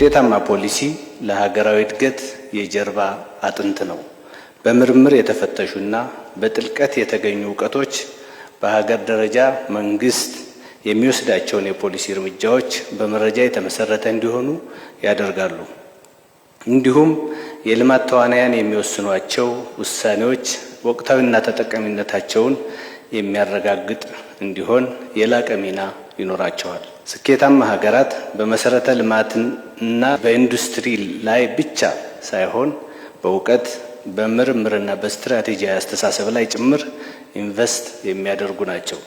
ውጤታማ ፖሊሲ ለሀገራዊ እድገት የጀርባ አጥንት ነው። በምርምር የተፈተሹና በጥልቀት የተገኙ ዕውቀቶች በሀገር ደረጃ መንግስት የሚወስዳቸውን የፖሊሲ እርምጃዎች በመረጃ የተመሰረተ እንዲሆኑ ያደርጋሉ። እንዲሁም የልማት ተዋናያን የሚወስኗቸው ውሳኔዎች ወቅታዊና ተጠቃሚነታቸውን የሚያረጋግጥ እንዲሆን የላቀ ሚና ይኖራቸዋል። ስኬታማ ሀገራት በመሰረተ ልማትና በኢንዱስትሪ ላይ ብቻ ሳይሆን በእውቀት በምርምርና በስትራቴጂያዊ አስተሳሰብ ላይ ጭምር ኢንቨስት የሚያደርጉ ናቸው።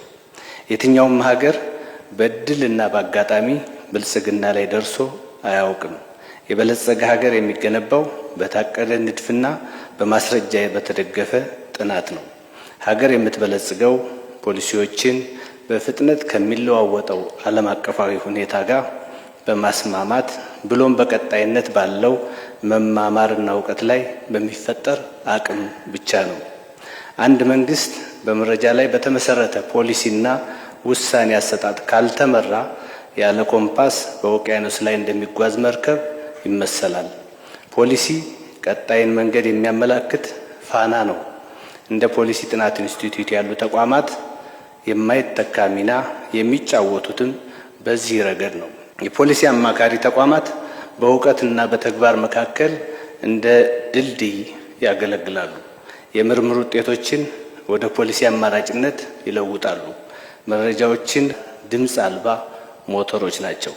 የትኛውም ሀገር በእድልና በአጋጣሚ ብልጽግና ላይ ደርሶ አያውቅም። የበለጸገ ሀገር የሚገነባው በታቀደ ንድፍና በማስረጃ በተደገፈ ጥናት ነው። ሀገር የምትበለጽገው ፖሊሲዎችን በፍጥነት ከሚለዋወጠው ዓለም አቀፋዊ ሁኔታ ጋር በማስማማት ብሎም በቀጣይነት ባለው መማማርና እውቀት ላይ በሚፈጠር አቅም ብቻ ነው። አንድ መንግስት በመረጃ ላይ በተመሰረተ ፖሊሲና ውሳኔ አሰጣጥ ካልተመራ ያለ ኮምፓስ በውቅያኖስ ላይ እንደሚጓዝ መርከብ ይመሰላል። ፖሊሲ ቀጣይን መንገድ የሚያመላክት ፋና ነው። እንደ ፖሊሲ ጥናት ኢንስቲትዩት ያሉ ተቋማት የማይተካ ሚና የሚጫወቱትም በዚህ ረገድ ነው። የፖሊሲ አማካሪ ተቋማት በእውቀትና በተግባር መካከል እንደ ድልድይ ያገለግላሉ። የምርምር ውጤቶችን ወደ ፖሊሲ አማራጭነት ይለውጣሉ። መረጃዎችን ድምፅ አልባ ሞተሮች ናቸው።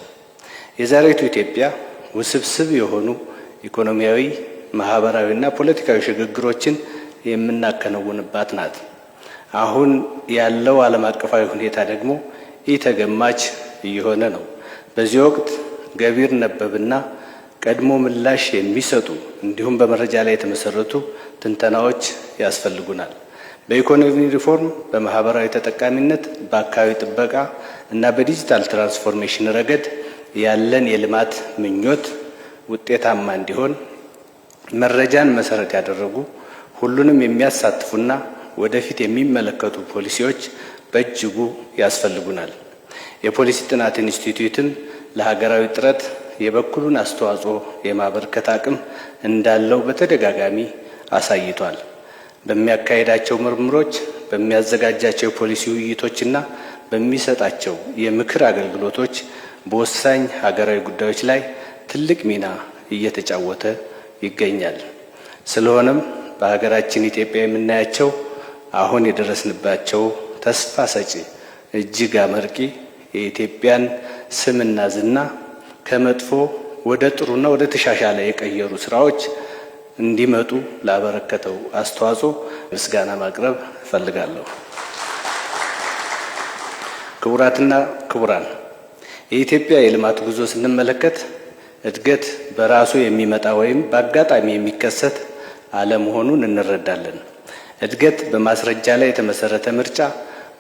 የዛሬቱ ኢትዮጵያ ውስብስብ የሆኑ ኢኮኖሚያዊ፣ ማህበራዊና ፖለቲካዊ ሽግግሮችን የምናከናውንባት ናት። አሁን ያለው ዓለም አቀፋዊ ሁኔታ ደግሞ ኢተገማች እየሆነ ነው። በዚህ ወቅት ገቢር ነበብና ቀድሞ ምላሽ የሚሰጡ እንዲሁም በመረጃ ላይ የተመሰረቱ ትንተናዎች ያስፈልጉናል። በኢኮኖሚ ሪፎርም፣ በማህበራዊ ተጠቃሚነት፣ በአካባቢ ጥበቃ እና በዲጂታል ትራንስፎርሜሽን ረገድ ያለን የልማት ምኞት ውጤታማ እንዲሆን መረጃን መሰረት ያደረጉ ሁሉንም የሚያሳትፉና ወደፊት የሚመለከቱ ፖሊሲዎች በእጅጉ ያስፈልጉናል። የፖሊሲ ጥናት ኢንስቲትዩትም ለሀገራዊ ጥረት የበኩሉን አስተዋጽኦ የማበርከት አቅም እንዳለው በተደጋጋሚ አሳይቷል። በሚያካሄዳቸው ምርምሮች፣ በሚያዘጋጃቸው የፖሊሲ ውይይቶችና በሚሰጣቸው የምክር አገልግሎቶች በወሳኝ ሀገራዊ ጉዳዮች ላይ ትልቅ ሚና እየተጫወተ ይገኛል። ስለሆነም በሀገራችን ኢትዮጵያ የምናያቸው አሁን የደረስንባቸው ተስፋ ሰጪ እጅግ አመርቂ የኢትዮጵያን ስምና ዝና ከመጥፎ ወደ ጥሩና ወደ ተሻሻለ የቀየሩ ስራዎች እንዲመጡ ላበረከተው አስተዋጽኦ ምስጋና ማቅረብ እፈልጋለሁ። ክቡራትና ክቡራን፣ የኢትዮጵያ የልማት ጉዞ ስንመለከት እድገት በራሱ የሚመጣ ወይም በአጋጣሚ የሚከሰት አለመሆኑን እንረዳለን። እድገት በማስረጃ ላይ የተመሰረተ ምርጫ፣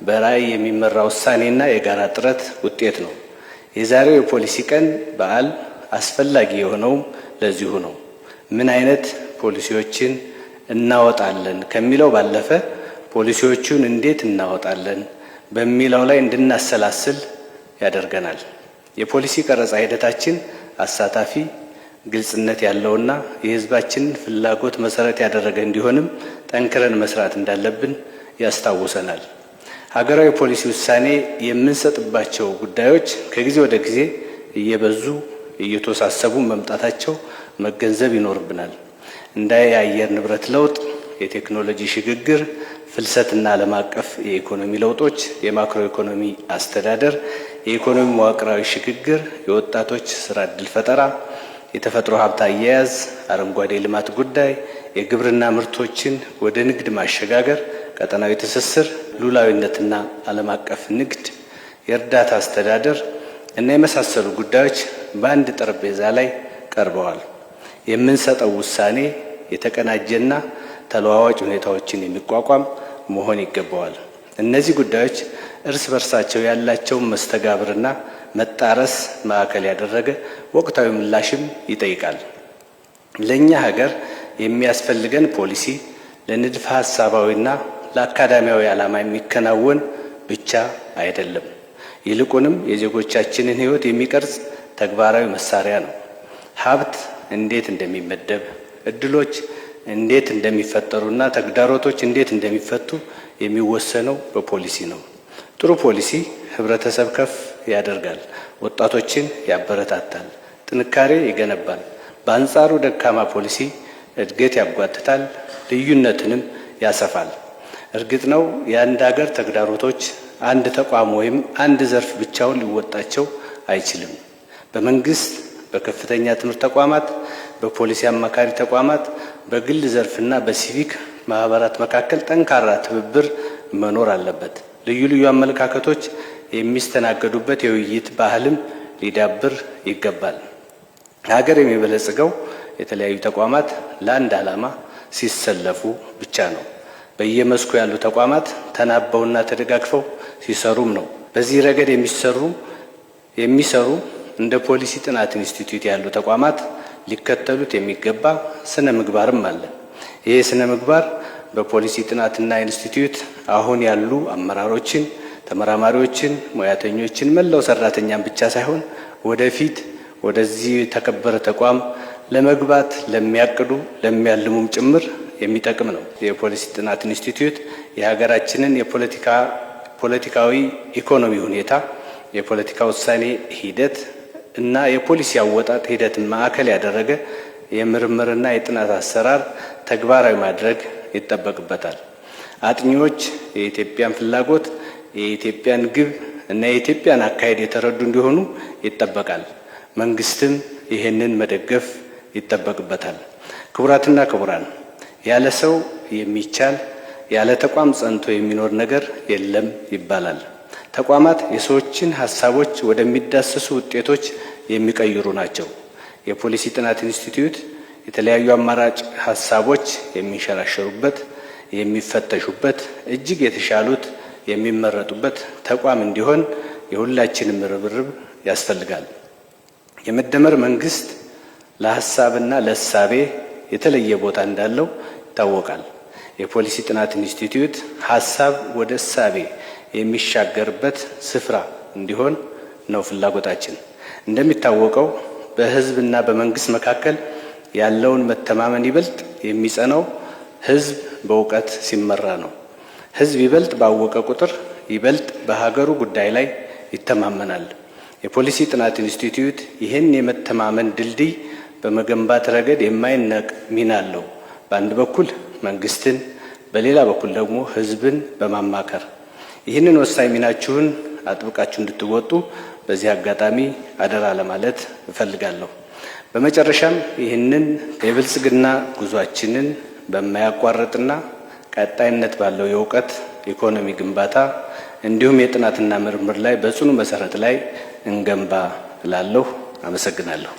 በራዕይ የሚመራ ውሳኔና የጋራ ጥረት ውጤት ነው። የዛሬው የፖሊሲ ቀን በዓል አስፈላጊ የሆነውም ለዚሁ ነው። ምን አይነት ፖሊሲዎችን እናወጣለን ከሚለው ባለፈ ፖሊሲዎቹን እንዴት እናወጣለን በሚለው ላይ እንድናሰላስል ያደርገናል። የፖሊሲ ቀረጻ ሂደታችን አሳታፊ፣ ግልጽነት ያለውና የሕዝባችንን ፍላጎት መሰረት ያደረገ እንዲሆንም ጠንክረን መስራት እንዳለብን ያስታውሰናል። ሀገራዊ ፖሊሲ ውሳኔ የምንሰጥባቸው ጉዳዮች ከጊዜ ወደ ጊዜ እየበዙ እየተወሳሰቡ መምጣታቸው መገንዘብ ይኖርብናል። እንደ የአየር ንብረት ለውጥ፣ የቴክኖሎጂ ሽግግር፣ ፍልሰትና ዓለም አቀፍ የኢኮኖሚ ለውጦች፣ የማክሮ ኢኮኖሚ አስተዳደር፣ የኢኮኖሚ መዋቅራዊ ሽግግር፣ የወጣቶች ስራ ዕድል ፈጠራ፣ የተፈጥሮ ሀብት አያያዝ፣ አረንጓዴ ልማት ጉዳይ፣ የግብርና ምርቶችን ወደ ንግድ ማሸጋገር፣ ቀጠናዊ ትስስር፣ ሉዓላዊነትና ዓለም አቀፍ ንግድ፣ የእርዳታ አስተዳደር እና የመሳሰሉ ጉዳዮች በአንድ ጠረጴዛ ላይ ቀርበዋል። የምንሰጠው ውሳኔ የተቀናጀና ተለዋዋጭ ሁኔታዎችን የሚቋቋም መሆን ይገባዋል። እነዚህ ጉዳዮች እርስ በርሳቸው ያላቸውን መስተጋብርና መጣረስ ማዕከል ያደረገ ወቅታዊ ምላሽም ይጠይቃል። ለእኛ ሀገር የሚያስፈልገን ፖሊሲ ለንድፈ ሀሳባዊና ለአካዳሚያዊ ዓላማ የሚከናወን ብቻ አይደለም። ይልቁንም የዜጎቻችንን ሕይወት የሚቀርጽ ተግባራዊ መሳሪያ ነው። ሀብት እንዴት እንደሚመደብ፣ እድሎች እንዴት እንደሚፈጠሩና ተግዳሮቶች እንዴት እንደሚፈቱ የሚወሰነው በፖሊሲ ነው። ጥሩ ፖሊሲ ህብረተሰብ ከፍ ያደርጋል፣ ወጣቶችን ያበረታታል፣ ጥንካሬ ይገነባል። በአንጻሩ ደካማ ፖሊሲ እድገት ያጓትታል፣ ልዩነትንም ያሰፋል። እርግጥ ነው የአንድ ሀገር ተግዳሮቶች አንድ ተቋም ወይም አንድ ዘርፍ ብቻውን ሊወጣቸው አይችልም። በመንግስት፣ በከፍተኛ ትምህርት ተቋማት፣ በፖሊሲ አማካሪ ተቋማት፣ በግል ዘርፍና በሲቪክ ማህበራት መካከል ጠንካራ ትብብር መኖር አለበት። ልዩ ልዩ አመለካከቶች የሚስተናገዱበት የውይይት ባህልም ሊዳብር ይገባል። ሀገር የሚበለጽገው የተለያዩ ተቋማት ለአንድ ዓላማ ሲሰለፉ ብቻ ነው። በየመስኩ ያሉ ተቋማት ተናበውና ተደጋግፈው ሲሰሩም ነው። በዚህ ረገድ የሚሰሩ እንደ ፖሊሲ ጥናት ኢንስቲትዩት ያሉ ተቋማት ሊከተሉት የሚገባ ስነ ምግባርም አለ። ይህ ስነ ምግባር በፖሊሲ ጥናትና ኢንስቲትዩት አሁን ያሉ አመራሮችን፣ ተመራማሪዎችን፣ ሙያተኞችን፣ መላው ሰራተኛን ብቻ ሳይሆን ወደፊት ወደዚህ የተከበረ ተቋም ለመግባት ለሚያቅዱ ለሚያልሙም ጭምር የሚጠቅም ነው። የፖሊሲ ጥናት ኢንስቲትዩት የሀገራችንን ፖለቲካዊ ኢኮኖሚ ሁኔታ፣ የፖለቲካ ውሳኔ ሂደት እና የፖሊሲ አወጣጥ ሂደትን ማዕከል ያደረገ የምርምርና የጥናት አሰራር ተግባራዊ ማድረግ ይጠበቅበታል። አጥኚዎች የኢትዮጵያን ፍላጎት፣ የኢትዮጵያን ግብ እና የኢትዮጵያን አካሄድ የተረዱ እንዲሆኑ ይጠበቃል። መንግስትም ይህንን መደገፍ ይጠበቅበታል። ክቡራትና ክቡራን፣ ያለ ሰው የሚቻል ያለ ተቋም ጸንቶ የሚኖር ነገር የለም ይባላል። ተቋማት የሰዎችን ሀሳቦች ወደሚዳሰሱ ውጤቶች የሚቀይሩ ናቸው። የፖሊሲ ጥናት ኢንስቲትዩት የተለያዩ አማራጭ ሀሳቦች የሚንሸራሸሩበት፣ የሚፈተሹበት፣ እጅግ የተሻሉት የሚመረጡበት ተቋም እንዲሆን የሁላችንም ርብርብ ያስፈልጋል። የመደመር መንግስት ለሀሳብና ለእሳቤ የተለየ ቦታ እንዳለው ይታወቃል። የፖሊሲ ጥናት ኢንስቲትዩት ሀሳብ ወደ እሳቤ የሚሻገርበት ስፍራ እንዲሆን ነው ፍላጎታችን። እንደሚታወቀው በህዝብና በመንግስት መካከል ያለውን መተማመን ይበልጥ የሚጸናው ህዝብ በእውቀት ሲመራ ነው። ህዝብ ይበልጥ ባወቀ ቁጥር ይበልጥ በሀገሩ ጉዳይ ላይ ይተማመናል። የፖሊሲ ጥናት ኢንስቲትዩት ይህን የመተማመን ድልድይ በመገንባት ረገድ የማይናቅ ሚና አለው። በአንድ በኩል መንግስትን፣ በሌላ በኩል ደግሞ ህዝብን በማማከር ይህንን ወሳኝ ሚናችሁን አጥብቃችሁ እንድትወጡ በዚህ አጋጣሚ አደራ ለማለት እፈልጋለሁ። በመጨረሻም ይህንን የብልጽግና ጉዟችንን በማያቋርጥና ቀጣይነት ባለው የእውቀት ኢኮኖሚ ግንባታ እንዲሁም የጥናትና ምርምር ላይ በጽኑ መሰረት ላይ እንገንባ እላለሁ። አመሰግናለሁ።